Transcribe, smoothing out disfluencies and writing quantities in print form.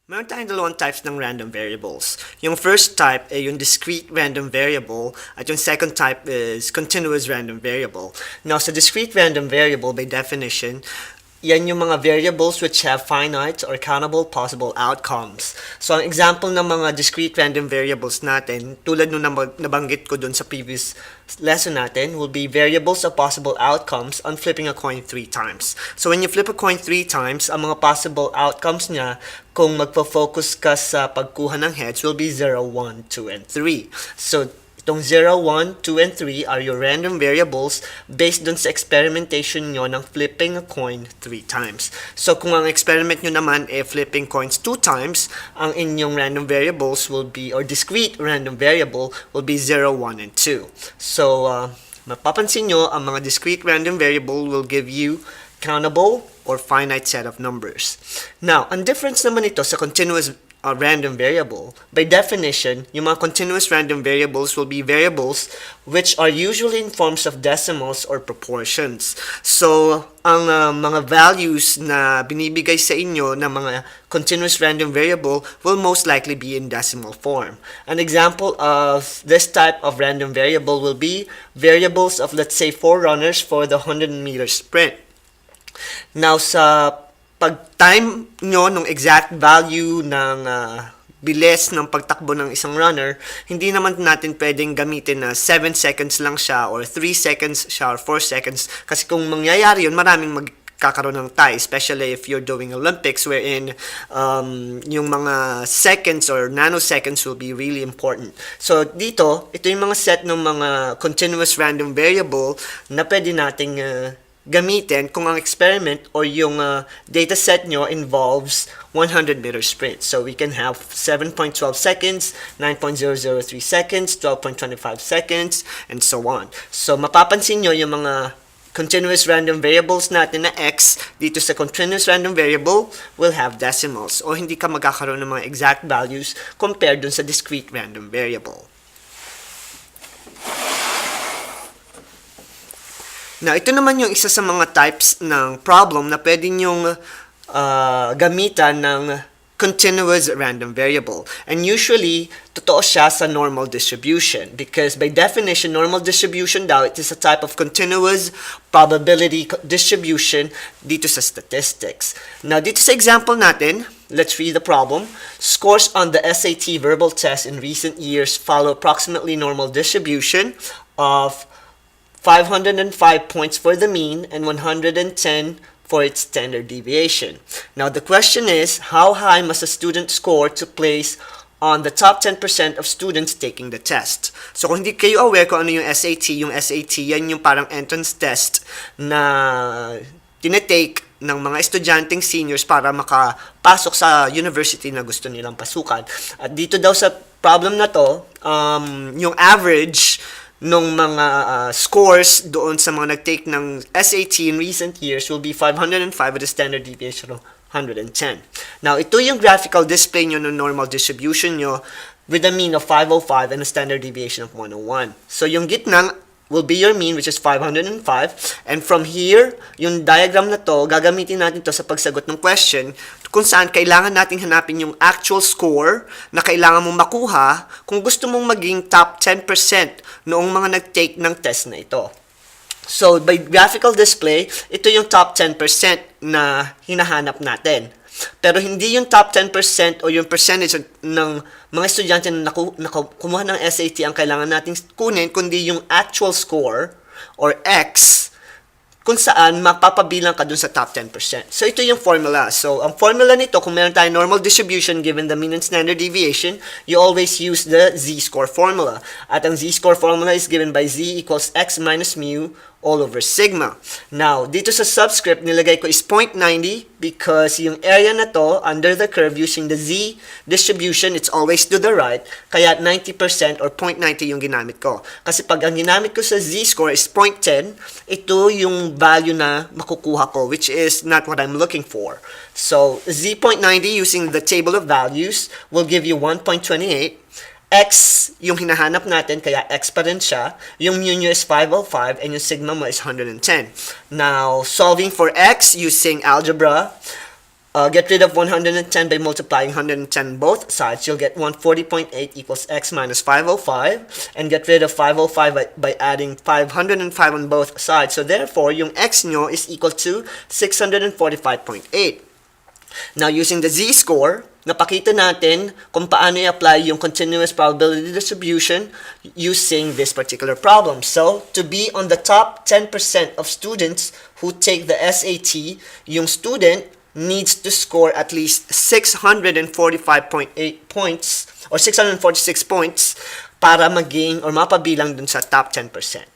Meron tayong dalawang types ng random variables. Yung first type ay yung discrete random variable at yung second type is continuous random variable. Now, sa discrete random variable, by definition, yan yung mga variables which have finite or countable possible outcomes. So, ang example ng mga discrete random variables natin, tulad nung nabanggit ko dun sa previous lesson natin, will be variables of possible outcomes on flipping a coin 3 times. So, when you flip a coin 3 times, ang mga possible outcomes niya, kung magpo-focus ka sa pagkuha ng heads, will be 0, 1, 2, and 3. So, itong 0, 1, 2, and 3 are your random variables based dun sa experimentation nyo ng flipping a coin 3 times. So, kung ang experiment nyo naman ay flipping coins 2 times, ang inyong random variables will be, or discrete random variable will be 0, 1, and 2. So, mapapansin nyo, ang mga discrete random variable will give you countable or finite set of numbers. Now, ang difference naman ito sa continuous random variable, by definition, yung mga continuous random variables will be variables which are usually in forms of decimals or proportions. So, ang mga values na binibigay sa inyo ng mga continuous random variable will most likely be in decimal form. An example of this type of random variable will be variables of, let's say, 4 runners for the 100-meter sprint. Now, sa pag-time nyo ng exact value ng bilis ng pagtakbo ng isang runner, hindi naman natin pwedeng gamitin na 7 seconds lang siya or 3 seconds siya or 4 seconds. Kasi kung mangyayari yun, maraming magkakaroon ng tie, especially if you're doing Olympics wherein yung mga seconds or nanoseconds will be really important. So, dito, ito yung mga set ng mga continuous random variable na pwede nating gamitin kung ang experiment or yung data set nyo involves 100-meter sprint. So, we can have 7.12 seconds, 9.003 seconds, 12.25 seconds, and so on. So, mapapansin nyo yung mga continuous random variables natin na x dito sa continuous random variable will have decimals o hindi ka magkakaroon ng mga exact values compared dun sa discrete random variable. Now, ito naman yung isa sa mga types ng problem na pwede nyong gamitan ng continuous random variable. And usually, totoo siya sa normal distribution because by definition, normal distribution daw, it is a type of continuous probability distribution dito sa statistics. Now, dito sa example natin, let's read the problem. Scores on the SAT verbal test in recent years follow approximately normal distribution of 505 points for the mean and 110 for its standard deviation. Now, the question is, how high must a student score to place on the top 10% of students taking the test? So, kung hindi kayo aware kung ano yung SAT, yan yung parang entrance test na tinetake ng mga estudyanteng seniors para makapasok sa university na gusto nilang pasukan. At dito daw sa problem na to, yung average nung mga scores doon sa mga nag-take ng SAT in recent years will be 505 with a standard deviation of 110. Now, ito yung graphical display nyo ng normal distribution nyo with a mean of 505 and a standard deviation of 101. So, yung gitna will be your mean, which is 505. And from here, yung diagram na to, gagamitin natin to sa pagsagot ng question kung saan kailangan natin hanapin yung actual score na kailangan mong makuha kung gusto mong maging top 10% noong mga nag-take ng test na ito. So, by graphical display, ito yung top 10% na hinahanap natin. Pero hindi yung top 10% o yung percentage ng mga estudyante na kumuha ng SAT ang kailangan nating kunin, kundi yung actual score or X kung saan mapapabilang ka dun sa top 10%. So, ito yung formula. So, ang formula nito, kung meron tayong normal distribution given the mean and standard deviation, you always use the z-score formula. At ang z-score formula is given by z equals x minus mu all over sigma. Now, dito sa subscript, nilagay ko is 0.90 because yung area na to, under the curve, using the z distribution, it's always to the right, kaya 90% or 0.90 yung ginamit ko. Kasi pag ang ginamit ko sa z-score is 0.10, ito yung value na makukuha ko, which is not what I'm looking for. So, z.90 using the table of values will give you 1.28. X, yung hinahanap natin, kaya X pa rin siya. Yung mu nyo is 505, and yung sigma mo is 110. Now, solving for X using algebra, Get rid of 110 by multiplying 110 both sides. You'll get 140.8 equals x minus 505. And get rid of 505 by adding 505 on both sides. So therefore, yung x nyo is equal to 645.8. Now, using the z-score, napakita natin kung paano i-apply yung continuous probability distribution using this particular problem. So, to be on the top 10% of students who take the SAT, yung student needs to score at least 645.8 points or 646 points para maging or mapabilang dun sa top 10%.